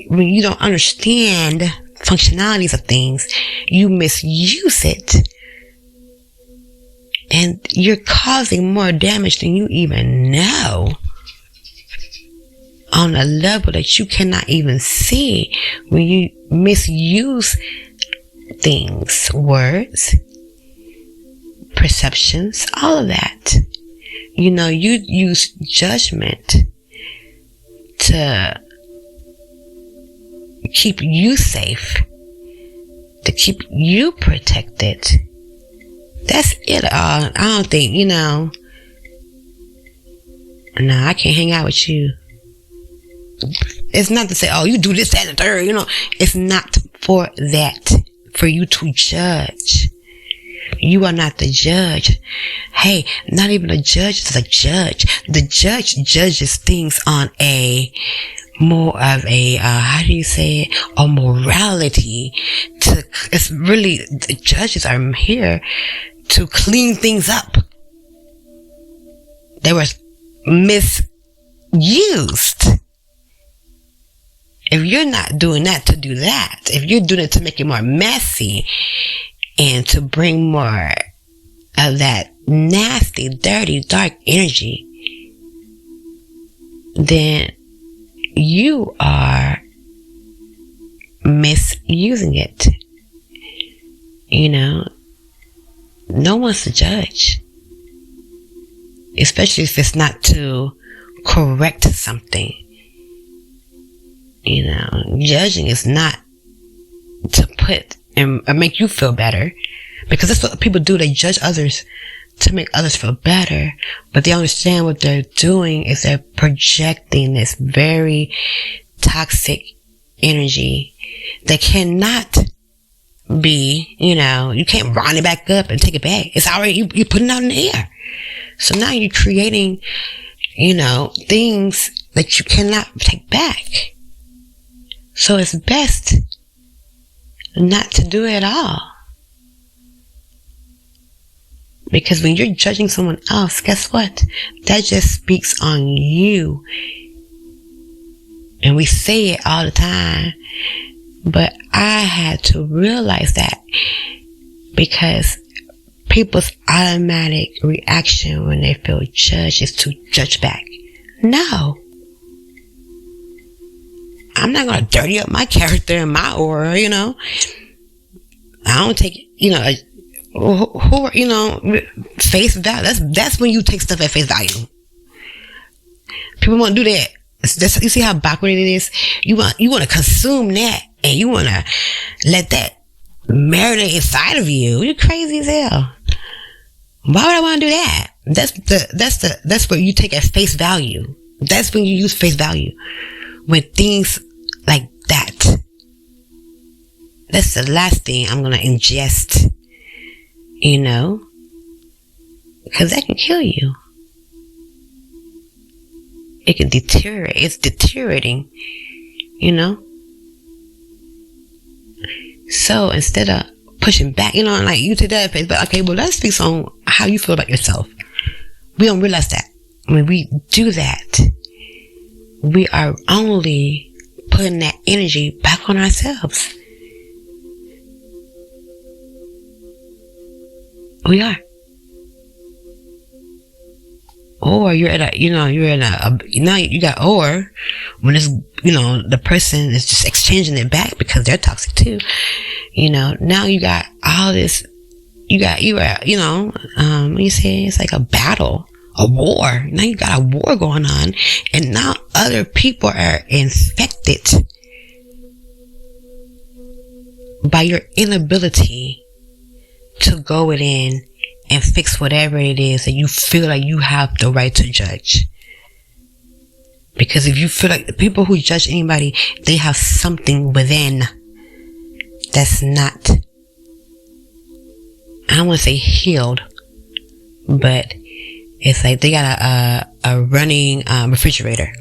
when you don't understand functionalities of things, you misuse it. And you're causing more damage than you even know. On a level that you cannot even see when you misuse things, words, perceptions, all of that. You use judgment to keep you safe, to keep you protected. That's it all. I don't think, no, I can't hang out with you. It's not to say, you do this, that, and the third, It's not for that. For you to judge. You are not the judge. Hey, not even a judge is a judge. The judge judges things on a more of a, how do you say it? A morality. It's really, the judges are here to clean things up. They were misused. If you're not doing that to do that, if you're doing it to make it more messy and to bring more of that nasty, dirty, dark energy, then you are misusing it. No one's the judge. Especially if it's not to correct something. Judging is not to put and make you feel better, because that's what people do. They judge others to make others feel better, but they understand what they're doing is they're projecting this very toxic energy that cannot be, you can't round it back up and take it back. It's already, you're putting it out in the air. So now you're creating, things that you cannot take back. So it's best not to do it at all. Because when you're judging someone else, guess what? That just speaks on you. And we say it all the time. But I had to realize that because people's automatic reaction when they feel judged is to judge back. No. I'm not going to dirty up my character and my aura, I don't take, face value. That's when you take stuff at face value. People won't do that. You see how backward it is? You want to consume that, and you want to let that marinate inside of you. You're crazy as hell. Why would I want to do that? That's what you take at face value. That's when you use face value. When things like that. That's the last thing I'm gonna ingest. Because that can kill you. It can deteriorate. It's deteriorating, So instead of pushing back, like you take that face, but okay, well, let's focus on how you feel about yourself. We don't realize that when we do that, we are only putting that energy back on ourselves. We are. Or you're at a, now you got, or when it's, the person is just exchanging it back because they're toxic too. Now you got all this, you say it's like a battle, a war. Now you got a war going on, and now other people are infected by your inability to go within and fix whatever it is that you feel like you have the right to judge. Because if you feel like the people who judge anybody, they have something within that's not, I don't want to say healed, but it's like they got a running refrigerator,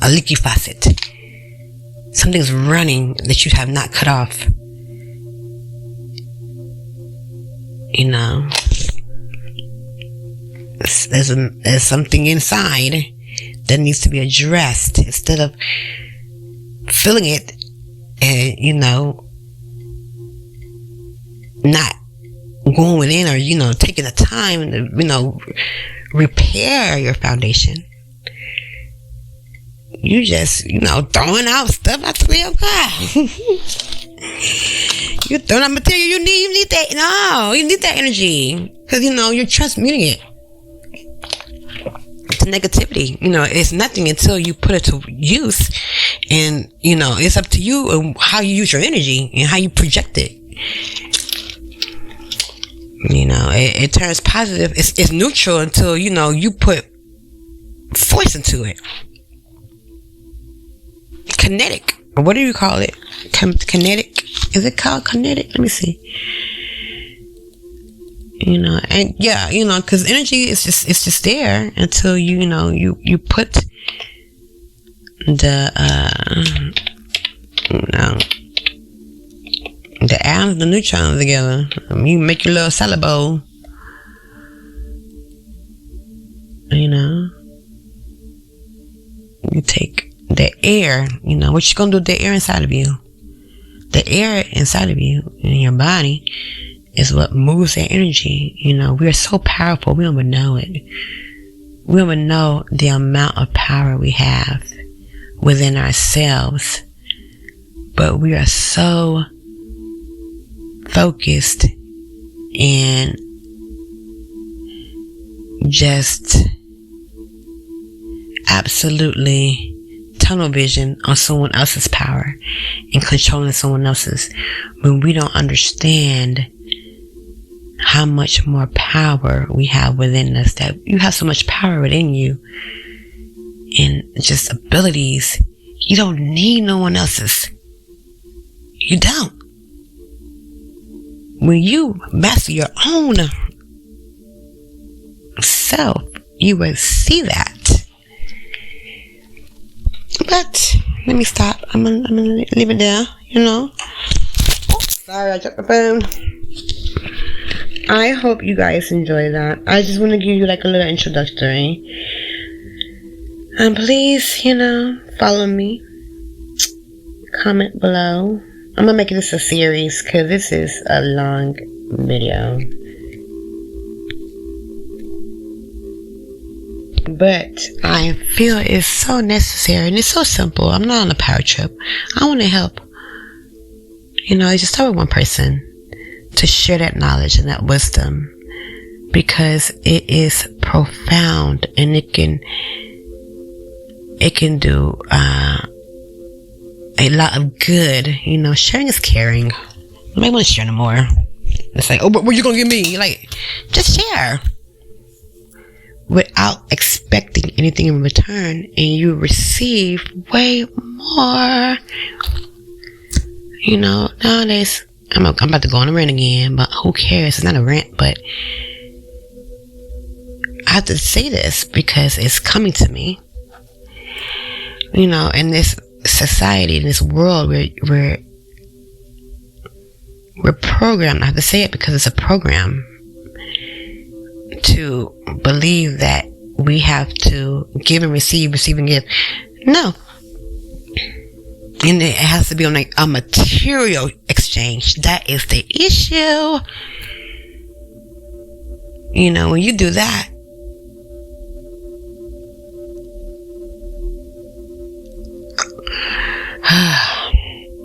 a leaky faucet. Something's running that you have not cut off. There's something inside that needs to be addressed. Instead of filling it and, not going within or, taking the time to, repair your foundation. You just, throwing out stuff out the way of God. You're throwing out material you need that. No, you need that energy. Because, you're transmuting it to negativity. It's nothing until you put it to use. And, it's up to you and how you use your energy and how you project it. It turns positive. It's neutral until, you put force into it. Kinetic. What do you call it? Kinetic? Is it called kinetic? Let me see. And yeah, because energy is just there until you put the atoms, the neutrons together. You make your little salad bowl. You take the air, what you gonna do with the air inside of you? The air inside of you, in your body, is what moves that energy. We are so powerful, we don't even know it. We don't even know the amount of power we have within ourselves. But we are so focused and just absolutely tunnel vision on someone else's power and controlling someone else's, when we don't understand how much more power we have within us. That you have so much power within you and just abilities. You don't need no one else's. You don't. When you master your own self, you will see that. But let me stop. I'm gonna leave it there. Sorry, I dropped the phone. I hope you guys enjoy that. I just want to give you like a little introductory. And please, follow me. Comment below. I'm gonna make this a series because this is a long video. But I feel it's so necessary and it's so simple. I'm not on a power trip. I want to help. Just start with one person to share that knowledge and that wisdom, because it is profound and it can do a lot of good. Sharing is caring. You might want to share no more. It's like, oh, but what you gonna give me? Like, just share without expecting anything in return, and you receive way more. Nowadays, I'm about to go on a rant again, but who cares? It's not a rant, but I have to say this because it's coming to me. In this society, in this world, we're programmed. I have to say it because it's a program to believe that we have to give and receive and give. No. And it has to be on a material exchange. That is the issue. When you do that,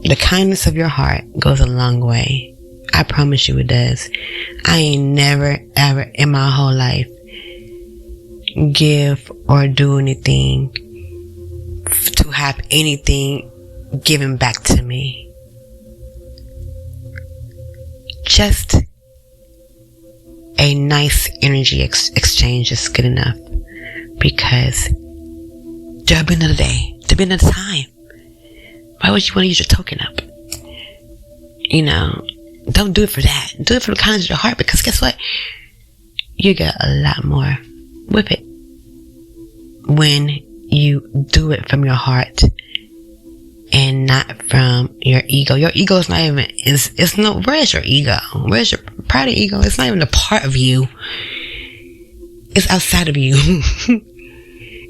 the kindness of your heart goes a long way. I promise you it does. I ain't never, ever in my whole life give or do anything to have anything given back to me. Just a nice energy exchange is good enough, because there'll be another day, there'll be another time. Why would you want to use your token up? Don't do it for that. Do it for the kindness of your heart, because guess what? You get a lot more with it when you do it from your heart and not from your ego. Your ego is not even, where's your ego? Where's your pride and ego? It's not even a part of you. It's outside of you.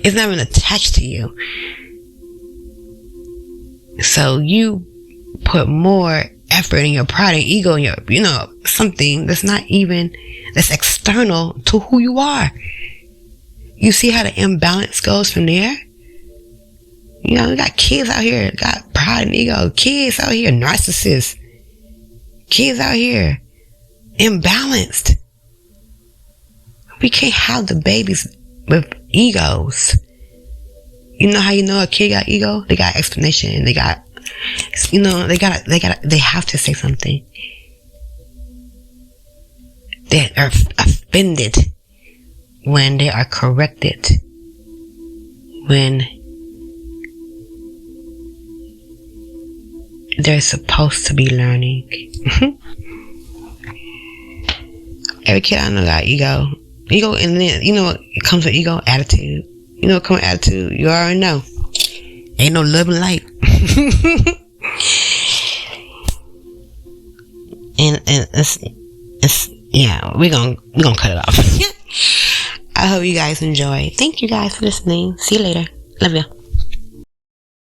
It's not even attached to you. So you put more effort in your pride and ego and your, something that's that's external to who you are. You see how the imbalance goes from there? We got kids out here, got pride and ego. Kids out here, narcissists. Kids out here, imbalanced. We can't have the babies with egos. You know how you know a kid got ego? They got explanation. They got, they have to say something. They are offended when they are corrected. When they're supposed to be learning. Every kid I know got ego. Ego, and then, it comes with ego, attitude. What comes with attitude? You already know. Ain't no love and light. and it's yeah, we're gonna cut it off. I hope you guys enjoy. Thank you guys for listening. See you later. Love you.